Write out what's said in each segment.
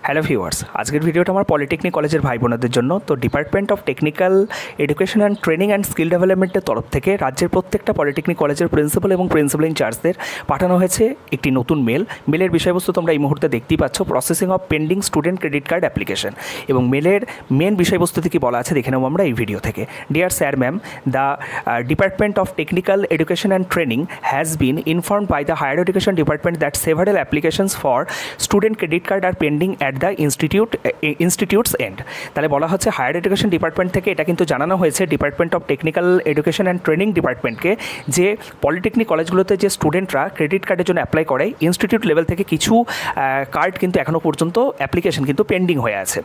Hello viewers, আজকের ভিডিওটা আমার পলিটেকনিক কলেজের ভাই বোনদের জন্য। তো department of technical education and training and skill ডেভেলপমেন্টের তরফ থেকে রাজ্যের প্রত্যেকটা পলিটেকনিক কলেজের প্রিন্সিপাল এবং প্রিন্সিপাল ইনচার্জদের পাঠানো হয়েছে একটি নতুন মেলের বিষয়বস্তু তোমরা এই মুহূর্তে দেখতেই পাচ্ছ, processing of pending student credit card application. এবং মেলের মেন বিষয়বস্তুতে কী বলা আছে দেখে নেব আমরা এই ভিডিও থেকে। Dear sir ma'am, the department of technical education and training has been informed by the higher education department that several applications for student credit card are pending at the institute's end। তাহলে বলা হচ্ছে higher education department থেকে এটা কিন্তু জানানো হয়েছে department of technical education and training ডিপার্টমেন্টকে যে পলিটেকনিক কলেজগুলোতে যে স্টুডেন্টরা ক্রেডিট কার্ডের জন্য অ্যাপ্লাই করে ইনস্টিটিউট লেভেল থেকে কিছু কার্ড কিন্তু এখনও পর্যন্ত অ্যাপ্লিকেশন কিন্তু পেন্ডিং হয়ে আছে।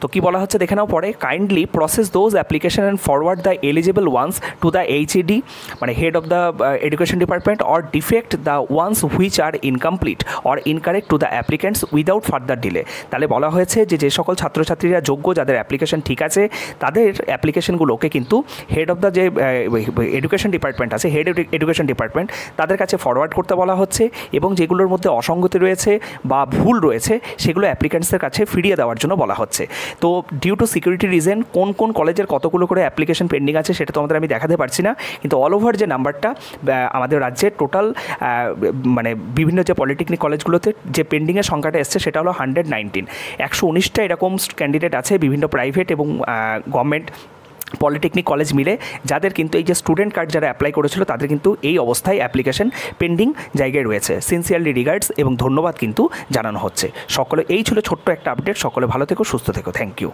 তো কী বলা হচ্ছে দেখে নাও পরে, kindly process those application and forward the eligible ones to the HED মানে head of the education department or defect the ones which are incomplete or incorrect to the applicants without further delay। তাহলে বলা হয়েছে যে সকল ছাত্রছাত্রীরা যোগ্য, যাদের application ঠিক আছে, তাদের অ্যাপ্লিকেশনগুলোকে কিন্তু হেড অফ দ্য যে এডুকেশন ডিপার্টমেন্ট আছে, হেড এডুকেশন ডিপার্টমেন্ট তাদের কাছে ফরওয়ার্ড করতে বলা হচ্ছে এবং যেগুলোর মধ্যে অসঙ্গতি রয়েছে বা ভুল রয়েছে সেগুলো অ্যাপ্লিক্যান্টসদের কাছে ফিরিয়ে দেওয়ার জন্য বলা হচ্ছে। তো ডিউ টু সিকিউরিটি রিজন কোন কলেজের কতগুলো করে অ্যাপ্লিকেশন পেন্ডিং আছে সেটা তোমাদের আমি দেখাতে পারছি না, কিন্তু অল ওভার যে নাম্বারটা আমাদের রাজ্যে টোটাল মানে বিভিন্ন যে পলিটেকনিক কলেজগুলোতে যে পেন্ডিংয়ের সংখ্যাটা এসছে সেটা হলো 119। 119টা এরকম ক্যান্ডিডেট আছে বিভিন্ন প্রাইভেট এবং গভর্নমেন্ট পলিটেকনিক কলেজ মিলে, যাদের কিন্তু এই যে স্টুডেন্ট কার্ড যারা অ্যাপ্লাই করেছিল তাদের কিন্তু এই অবস্থায় অ্যাপ্লিকেশন পেন্ডিং জায়গায় রয়েছে। সিনসিয়ারলি রিগার্ডস এবং ধন্যবাদ কিন্তু জানানো হচ্ছে সকলে। এই ছিল ছোট্ট একটা আপডেট। সকলে ভালো থেকো, সুস্থ থেকো। Thank you.